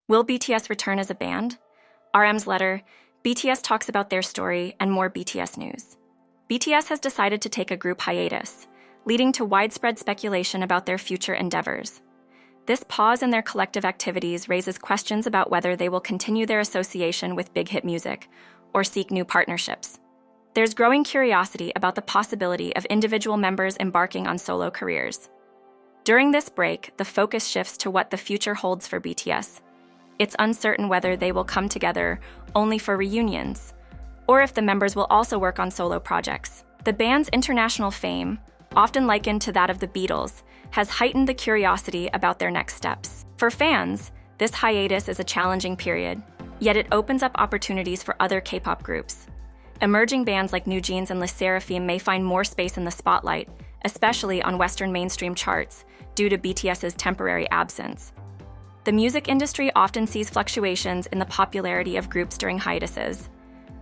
Will BTS return as a band? RM's letter, BTS talks about their story, and more BTS news. BTS has decided to take a group hiatus, leading to widespread speculation about their future endeavors. This pause in their collective activities raises questions about whether they will continue their association with big hit music or seek new partnerships. There's growing curiosity about the possibility of individual members embarking on solo careers. During this break, the focus shifts to what the future holds for BTS. It's uncertain whether they will come together only for reunions, or if the members will also work on solo projects. The band's international fame, often likened to that of the Beatles, has heightened the curiosity about their next steps. For fans, this hiatus is a challenging period, yet it opens up opportunities for other K-pop groups. Emerging bands like New Jeans and LE SSERAFIM may find more space in the spotlight, especially on Western mainstream charts, due to BTS's temporary absence. The music industry often sees fluctuations in the popularity of groups during hiatuses.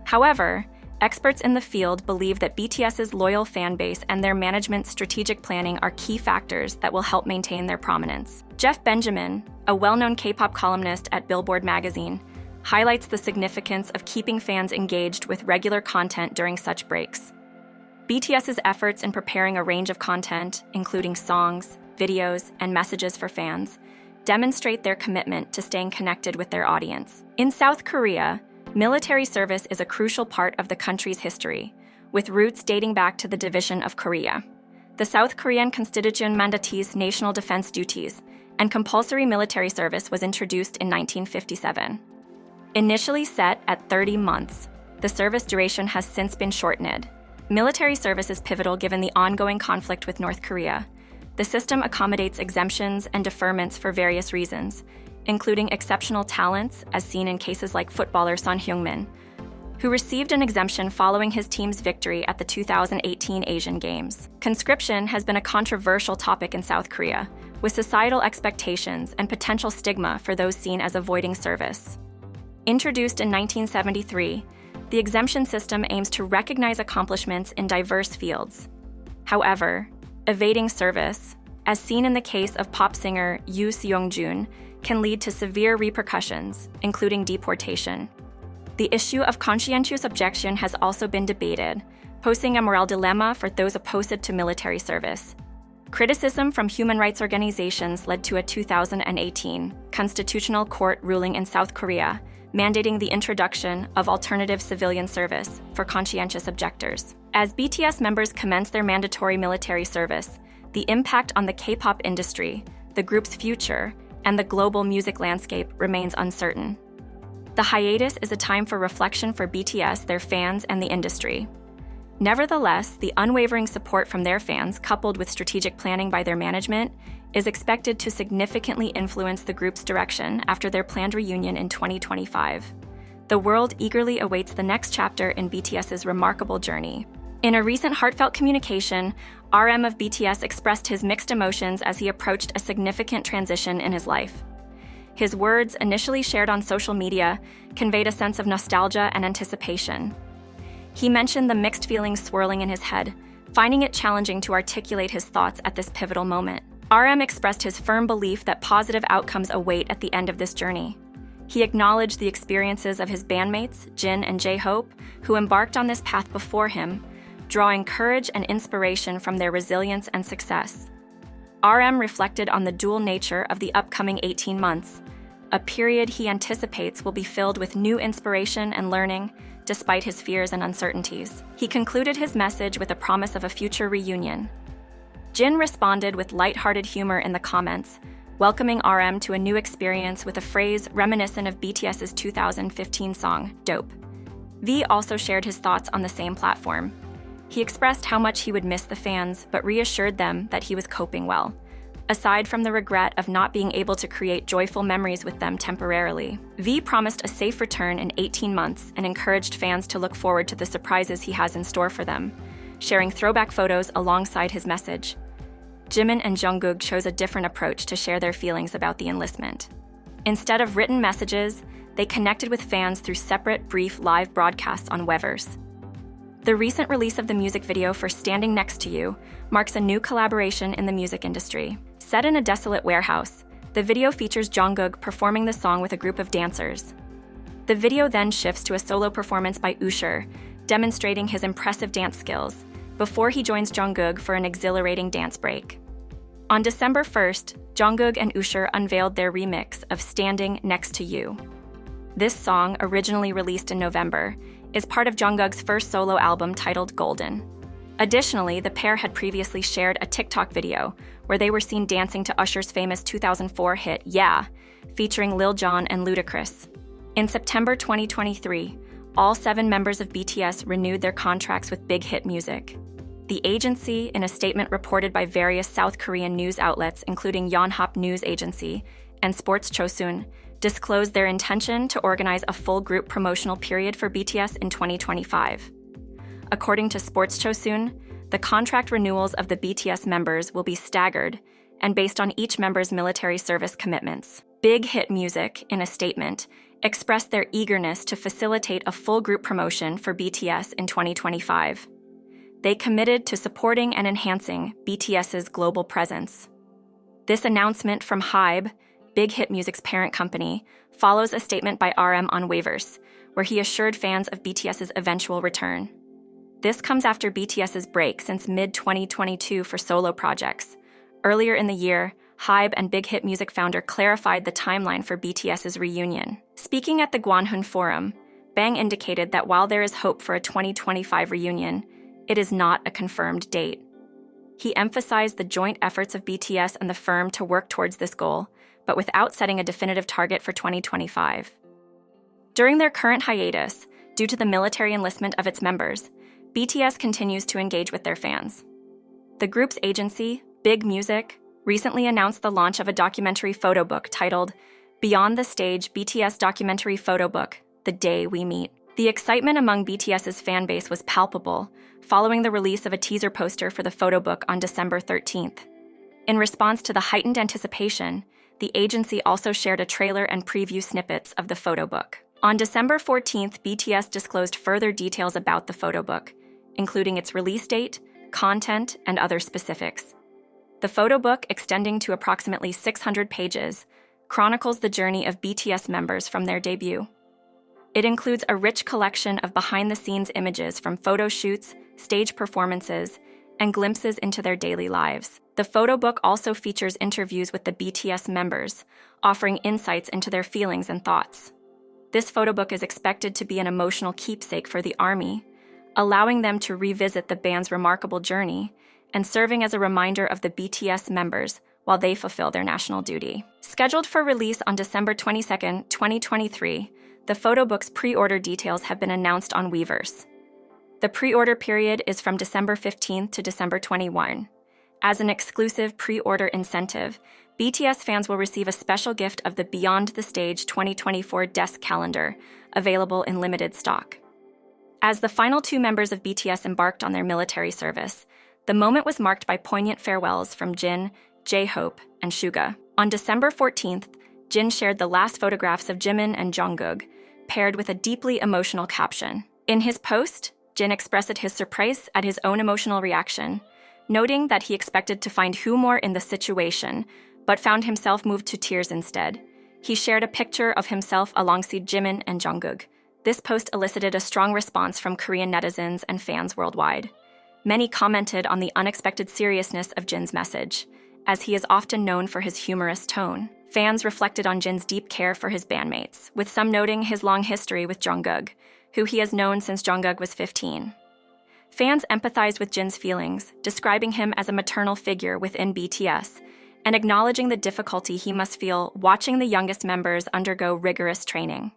However, experts in the field believe that BTS's loyal fan base and their management's strategic planning are key factors that will help maintain their prominence. Jeff Benjamin, a well-known K-pop columnist at Billboard magazine, highlights the significance of keeping fans engaged with regular content during such breaks. BTS's efforts in preparing a range of content, including songs, videos, and messages for fans, demonstrate their commitment to staying connected with their audience. In South Korea, military service is a crucial part of the country's history, with roots dating back to the division of Korea. The South Korean Constitution mandates national defense duties, and compulsory military service was introduced in 1957. Initially set at 30 months, the service duration has since been shortened. Military service is pivotal given the ongoing conflict with North Korea. The system accommodates exemptions and deferments for various reasons, including exceptional talents, as seen in cases like footballer Son Heung-min, who received an exemption following his team's victory at the 2018 Asian Games. Conscription has been a controversial topic in South Korea, with societal expectations and potential stigma for those seen as avoiding service. Introduced in 1973, the exemption system aims to recognize accomplishments in diverse fields. However, evading service, as seen in the case of pop singer Yoo Seong-jun, can lead to severe repercussions, including deportation. The issue of conscientious objection has also been debated, posing a moral dilemma for those opposed to military service. Criticism from human rights organizations led to a 2018 Constitutional Court ruling in South Korea, mandating the introduction of alternative civilian service for conscientious objectors. As BTS members commence their mandatory military service, the impact on the K-pop industry, the group's future, and the global music landscape remains uncertain. The hiatus is a time for reflection for BTS, their fans, and the industry. Nevertheless, the unwavering support from their fans, coupled with strategic planning by their management, is expected to significantly influence the group's direction after their planned reunion in 2025. The world eagerly awaits the next chapter in BTS's remarkable journey. In a recent heartfelt communication, RM of BTS expressed his mixed emotions as he approached a significant transition in his life. His words, initially shared on social media, conveyed a sense of nostalgia and anticipation. He mentioned the mixed feelings swirling in his head, finding it challenging to articulate his thoughts at this pivotal moment. RM expressed his firm belief that positive outcomes await at the end of this journey. He acknowledged the experiences of his bandmates, Jin and J-Hope, who embarked on this path before him, drawing courage and inspiration from their resilience and success. RM reflected on the dual nature of the upcoming 18 months, a period he anticipates will be filled with new inspiration and learning, despite his fears and uncertainties. He concluded his message with a promise of a future reunion. Jin responded with lighthearted humor in the comments, welcoming RM to a new experience with a phrase reminiscent of BTS's 2015 song, Dope. V also shared his thoughts on the same platform. He expressed how much he would miss the fans, but reassured them that he was coping well, aside from the regret of not being able to create joyful memories with them temporarily. V promised a safe return in 18 months and encouraged fans to look forward to the surprises he has in store for them, sharing throwback photos alongside his message. Jimin and Jungkook chose a different approach to share their feelings about the enlistment. Instead of written messages, they connected with fans through separate, brief live broadcasts on Weverse. The recent release of the music video for Standing Next to You marks a new collaboration in the music industry. Set in a desolate warehouse, The video features Jungkook performing the song with a group of dancers. The video then shifts to a solo performance by Usher, demonstrating his impressive dance skills, before he joins Jungkook for an exhilarating dance break. On December 1st, Jungkook and Usher unveiled their remix of Standing Next to You. This song, originally released in November, is part of Jungkook's first solo album titled Golden. Additionally, the pair had previously shared a TikTok video where they were seen dancing to Usher's famous 2004 hit Yeah, featuring Lil Jon and Ludacris. In September 2023, all 7 members of BTS renewed their contracts with Big Hit Music. The agency, in a statement reported by various South Korean news outlets including Yonhap News Agency and Sports Chosun, disclosed their intention to organize a full group promotional period for BTS in 2025. According to Sports Chosun, the contract renewals of the BTS members will be staggered and based on each member's military service commitments. Big Hit Music, in a statement, expressed their eagerness to facilitate a full group promotion for BTS in 2025. They committed to supporting and enhancing BTS's global presence. This announcement from HYBE, Big Hit Music's parent company, follows a statement by RM on Weverse, where he assured fans of BTS's eventual return. This comes after BTS's break since mid-2022 for solo projects. Earlier in the year, HYBE and Big Hit Music founder clarified the timeline for BTS's reunion. Speaking at the Gwanhun Forum, Bang indicated that while there is hope for a 2025 reunion, it is not a confirmed date. He emphasized the joint efforts of BTS and the firm to work towards this goal, but without setting a definitive target for 2025. During their current hiatus, due to the military enlistment of its members, BTS continues to engage with their fans. The group's agency, Big Music, recently announced the launch of a documentary photobook titled Beyond the Stage BTS Documentary Photobook, The Day We Meet. The excitement among BTS's fan base was palpable, following the release of a teaser poster for the photobook on December 13th. In response to the heightened anticipation, the agency also shared a trailer and preview snippets of the photobook. On December 14th, BTS disclosed further details about the photobook, including its release date, content, and other specifics. The photobook, extending to approximately 600 pages, chronicles the journey of BTS members from their debut. It includes a rich collection of behind-the-scenes images from photo shoots, stage performances, and glimpses into their daily lives. The photobook also features interviews with the BTS members, offering insights into their feelings and thoughts. This photobook is expected to be an emotional keepsake for the ARMY, allowing them to revisit the band's remarkable journey and serving as a reminder of the BTS members while they fulfill their national duty. Scheduled for release on December 22, 2023, the photobook's pre-order details have been announced on Weverse. The pre-order period is from December 15 to December 21. As an exclusive pre-order incentive, BTS fans will receive a special gift of the Beyond the Stage 2024 desk calendar, available in limited stock. As the final 2 members of BTS embarked on their military service, the moment was marked by poignant farewells from Jin, J-Hope, and Suga. On December 14th, Jin shared the last photographs of Jimin and Jungkook, paired with a deeply emotional caption. In his post, Jin expressed his surprise at his own emotional reaction, noting that he expected to find humor in the situation, but found himself moved to tears instead. He shared a picture of himself alongside Jimin and Jungkook. This post elicited a strong response from Korean netizens and fans worldwide. Many commented on the unexpected seriousness of Jin's message, as he is often known for his humorous tone. Fans reflected on Jin's deep care for his bandmates, with some noting his long history with Jungkook, who he has known since Jungkook was 15. Fans empathized with Jin's feelings, describing him as a maternal figure within BTS, and acknowledging the difficulty he must feel watching the youngest members undergo rigorous training.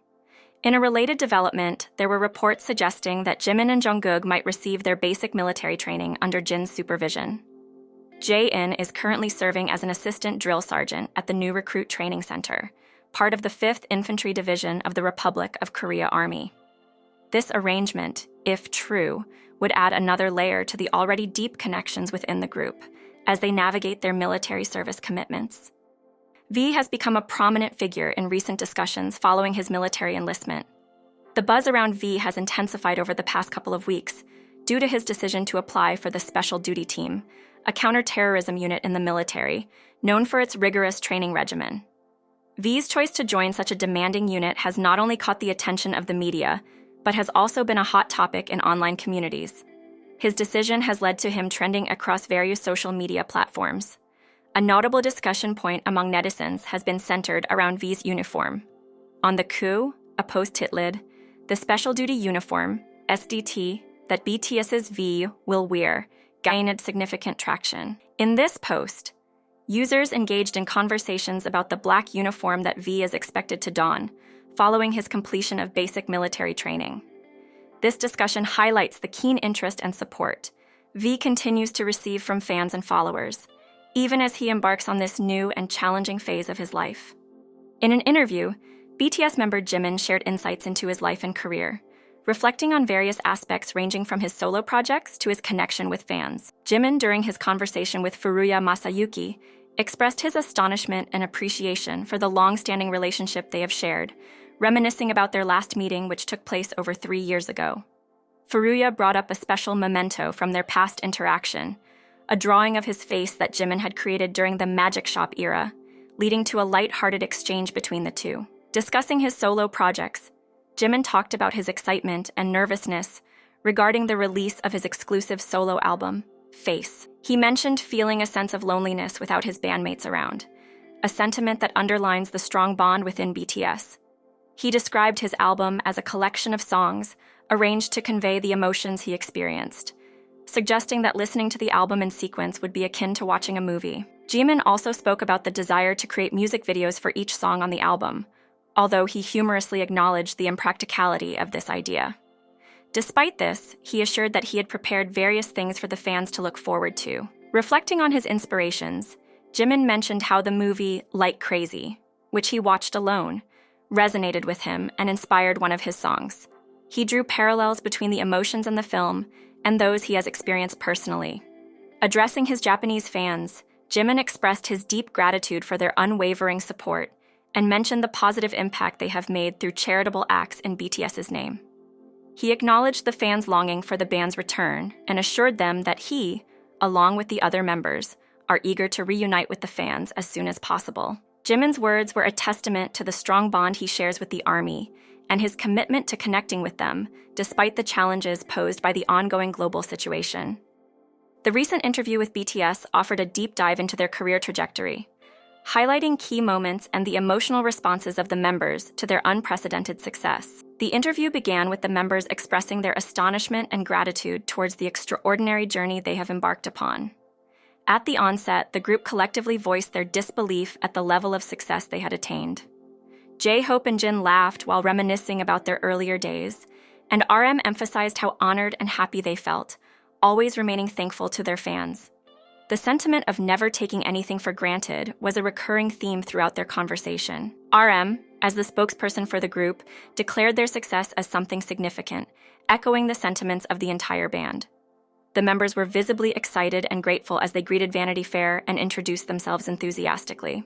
In a related development, there were reports suggesting that Jimin and Jungkook might receive their basic military training under Jin's supervision. Jae-in is currently serving as an assistant drill sergeant at the new Recruit Training Center, part of the 5th Infantry Division of the Republic of Korea Army. This arrangement, if true, would add another layer to the already deep connections within the group as they navigate their military service commitments. V has become a prominent figure in recent discussions following his military enlistment. The buzz around V has intensified over the past couple of weeks due to his decision to apply for the Special Duty Team, a counter-terrorism unit in the military, known for its rigorous training regimen. V's choice to join such a demanding unit has not only caught the attention of the media, but has also been a hot topic in online communities. His decision has led to him trending across various social media platforms. A notable discussion point among netizens has been centered around V's uniform. On the coup, a post titled, "The Special Duty Uniform, SDT, that BTS's V will wear," gained significant traction. In this post, users engaged in conversations about the black uniform that V is expected to don, following his completion of basic military training. This discussion highlights the keen interest and support V continues to receive from fans and followers, even as he embarks on this new and challenging phase of his life. In an interview, BTS member Jimin shared insights into his life and career, reflecting on various aspects ranging from his solo projects to his connection with fans. Jimin, during his conversation with Furuya Masayuki, expressed his astonishment and appreciation for the long-standing relationship they have shared, reminiscing about their last meeting, which took place over 3 years ago. Furuya brought up a special memento from their past interaction, a drawing of his face that Jimin had created during the Magic Shop era, leading to a light-hearted exchange between the two. Discussing his solo projects, Jimin talked about his excitement and nervousness regarding the release of his exclusive solo album, Face. He mentioned feeling a sense of loneliness without his bandmates around, a sentiment that underlines the strong bond within BTS. He described his album as a collection of songs arranged to convey the emotions he experienced, suggesting that listening to the album in sequence would be akin to watching a movie. Jimin also spoke about the desire to create music videos for each song on the album, although he humorously acknowledged the impracticality of this idea. Despite this, he assured that he had prepared various things for the fans to look forward to. Reflecting on his inspirations, Jimin mentioned how the movie Like Crazy, which he watched alone, resonated with him and inspired one of his songs. He drew parallels between the emotions in the film and those he has experienced personally. Addressing his Japanese fans, Jimin expressed his deep gratitude for their unwavering support and mentioned the positive impact they have made through charitable acts in BTS's name. He acknowledged the fans' longing for the band's return and assured them that he, along with the other members, are eager to reunite with the fans as soon as possible. Jimin's words were a testament to the strong bond he shares with the ARMY and his commitment to connecting with them, despite the challenges posed by the ongoing global situation. The recent interview with BTS offered a deep dive into their career trajectory, highlighting key moments and the emotional responses of the members to their unprecedented success. The interview began with the members expressing their astonishment and gratitude towards the extraordinary journey they have embarked upon. At the onset, the group collectively voiced their disbelief at the level of success they had attained. J-Hope and Jin laughed while reminiscing about their earlier days, and RM emphasized how honored and happy they felt, always remaining thankful to their fans. The sentiment of never taking anything for granted was a recurring theme throughout their conversation. RM, as the spokesperson for the group, declared their success as something significant, echoing the sentiments of the entire band. The members were visibly excited and grateful as they greeted Vanity Fair and introduced themselves enthusiastically.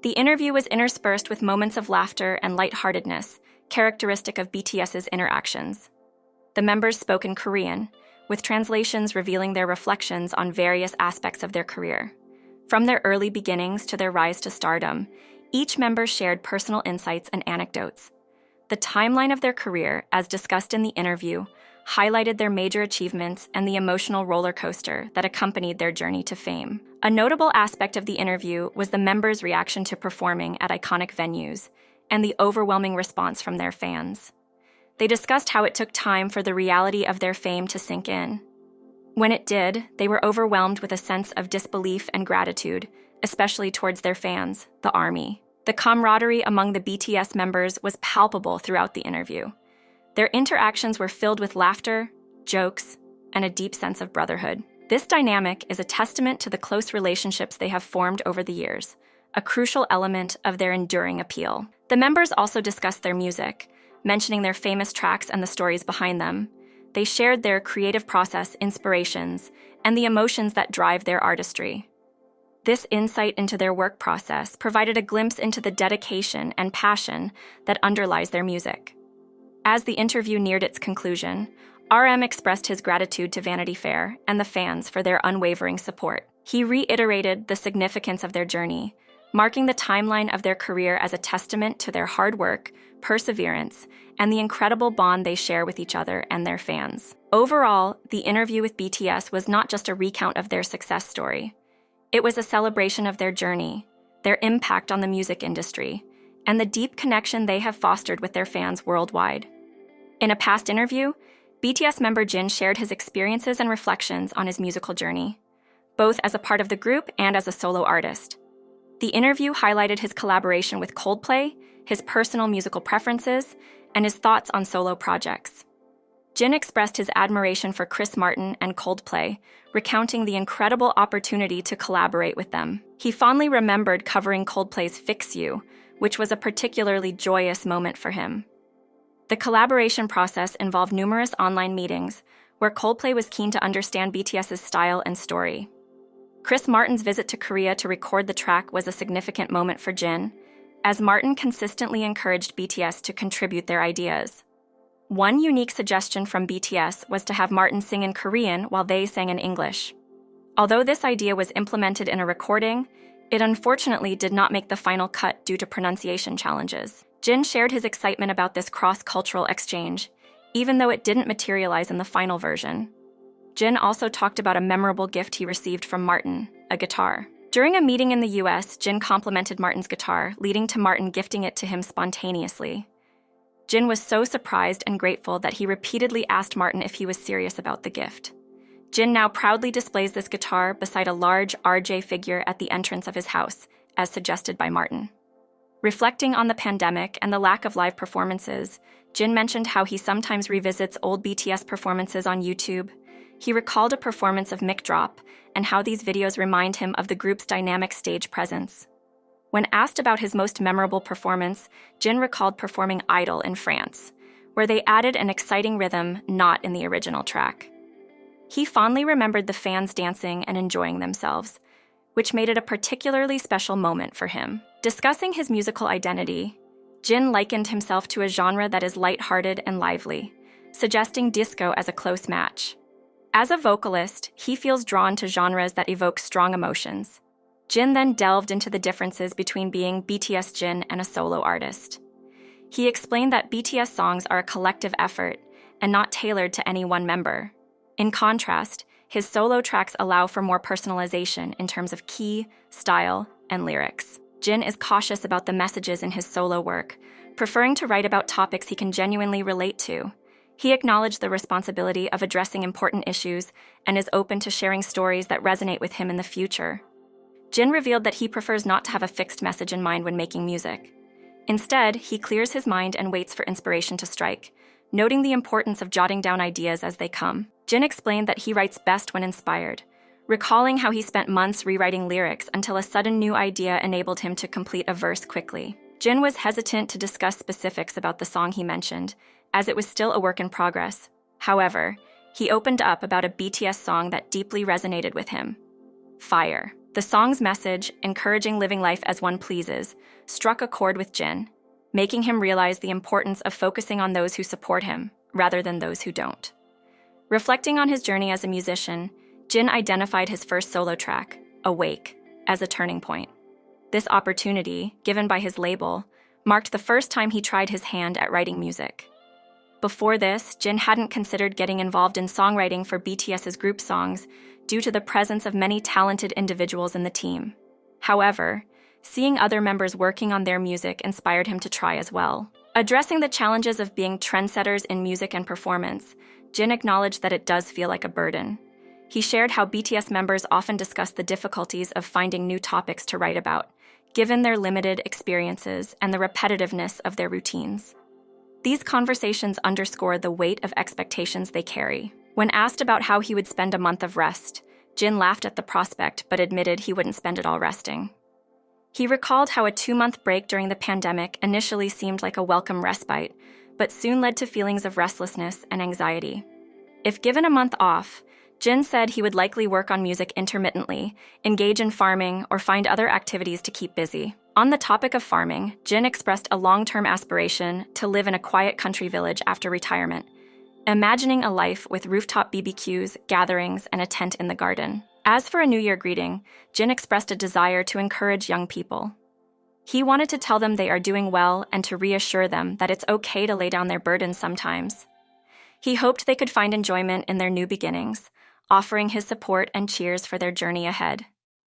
The interview was interspersed with moments of laughter and lightheartedness, characteristic of BTS's interactions. The members spoke in Korean, with translations revealing their reflections on various aspects of their career. From their early beginnings to their rise to stardom, each member shared personal insights and anecdotes. The timeline of their career, as discussed in the interview, highlighted their major achievements and the emotional roller coaster that accompanied their journey to fame. A notable aspect of the interview was the members' reaction to performing at iconic venues and the overwhelming response from their fans. They discussed how it took time for the reality of their fame to sink in. When it did, they were overwhelmed with a sense of disbelief and gratitude, especially towards their fans, the ARMY. The camaraderie among the BTS members was palpable throughout the interview. Their interactions were filled with laughter, jokes, and a deep sense of brotherhood. This dynamic is a testament to the close relationships they have formed over the years, a crucial element of their enduring appeal. The members also discussed their music, mentioning their famous tracks and the stories behind them. They shared their creative process, inspirations, and the emotions that drive their artistry. This insight into their work process provided a glimpse into the dedication and passion that underlies their music. As the interview neared its conclusion, RM expressed his gratitude to Vanity Fair and the fans for their unwavering support. He reiterated the significance of their journey, marking the timeline of their career as a testament to their hard work, perseverance, and the incredible bond they share with each other and their fans. Overall, the interview with BTS was not just a recount of their success story. It was a celebration of their journey, their impact on the music industry, and the deep connection they have fostered with their fans worldwide. In a past interview, BTS member Jin shared his experiences and reflections on his musical journey, both as a part of the group and as a solo artist. The interview highlighted his collaboration with Coldplay, his personal musical preferences, and his thoughts on solo projects. Jin expressed his admiration for Chris Martin and Coldplay, recounting the incredible opportunity to collaborate with them. He fondly remembered covering Coldplay's Fix You, which was a particularly joyous moment for him. The collaboration process involved numerous online meetings, where Coldplay was keen to understand BTS's style and story. Chris Martin's visit to Korea to record the track was a significant moment for Jin, as Martin consistently encouraged BTS to contribute their ideas. One unique suggestion from BTS was to have Martin sing in Korean while they sang in English. Although this idea was implemented in a recording, it unfortunately did not make the final cut due to pronunciation challenges. Jin shared his excitement about this cross-cultural exchange, even though it didn't materialize in the final version. Jin also talked about a memorable gift he received from Martin, a guitar. During a meeting in the US, Jin complimented Martin's guitar, leading to Martin gifting it to him spontaneously. Jin was so surprised and grateful that he repeatedly asked Martin if he was serious about the gift. Jin now proudly displays this guitar beside a large RJ figure at the entrance of his house, as suggested by Martin. Reflecting on the pandemic and the lack of live performances, Jin mentioned how he sometimes revisits old BTS performances on YouTube. He recalled a performance of Mic Drop and how these videos remind him of the group's dynamic stage presence. When asked about his most memorable performance, Jin recalled performing Idol in France, where they added an exciting rhythm not in the original track. He fondly remembered the fans dancing and enjoying themselves, which made it a particularly special moment for him. Discussing his musical identity, Jin likened himself to a genre that is lighthearted and lively, suggesting disco as a close match. As a vocalist, he feels drawn to genres that evoke strong emotions. Jin then delved into the differences between being BTS Jin and a solo artist. He explained that BTS songs are a collective effort and not tailored to any one member. In contrast, his solo tracks allow for more personalization in terms of key, style, and lyrics. Jin is cautious about the messages in his solo work, preferring to write about topics he can genuinely relate to. He acknowledged the responsibility of addressing important issues and is open to sharing stories that resonate with him in the future. Jin revealed that he prefers not to have a fixed message in mind when making music. Instead, he clears his mind and waits for inspiration to strike, noting the importance of jotting down ideas as they come. Jin explained that he writes best when inspired, recalling how he spent months rewriting lyrics until a sudden new idea enabled him to complete a verse quickly. Jin was hesitant to discuss specifics about the song he mentioned, as it was still a work in progress. However, he opened up about a BTS song that deeply resonated with him. Fire. The song's message, encouraging living life as one pleases, struck a chord with Jin, making him realize the importance of focusing on those who support him, rather than those who don't. Reflecting on his journey as a musician, Jin identified his first solo track, Awake, as a turning point. This opportunity, given by his label, marked the first time he tried his hand at writing music. Before this, Jin hadn't considered getting involved in songwriting for BTS's group songs due to the presence of many talented individuals in the team. However, seeing other members working on their music inspired him to try as well. Addressing the challenges of being trendsetters in music and performance, Jin acknowledged that it does feel like a burden. He shared how BTS members often discuss the difficulties of finding new topics to write about, given their limited experiences and the repetitiveness of their routines. These conversations underscore the weight of expectations they carry. When asked about how he would spend a month of rest, Jin laughed at the prospect but admitted he wouldn't spend it all resting. He recalled how a 2-month break during the pandemic initially seemed like a welcome respite, but soon led to feelings of restlessness and anxiety. If given a month off, Jin said he would likely work on music intermittently, engage in farming, or find other activities to keep busy. On the topic of farming, Jin expressed a long-term aspiration to live in a quiet country village after retirement, imagining a life with rooftop BBQs, gatherings, and a tent in the garden. As for a New Year greeting, Jin expressed a desire to encourage young people. He wanted to tell them they are doing well and to reassure them that it's okay to lay down their burdens sometimes. He hoped they could find enjoyment in their new beginnings, offering his support and cheers for their journey ahead.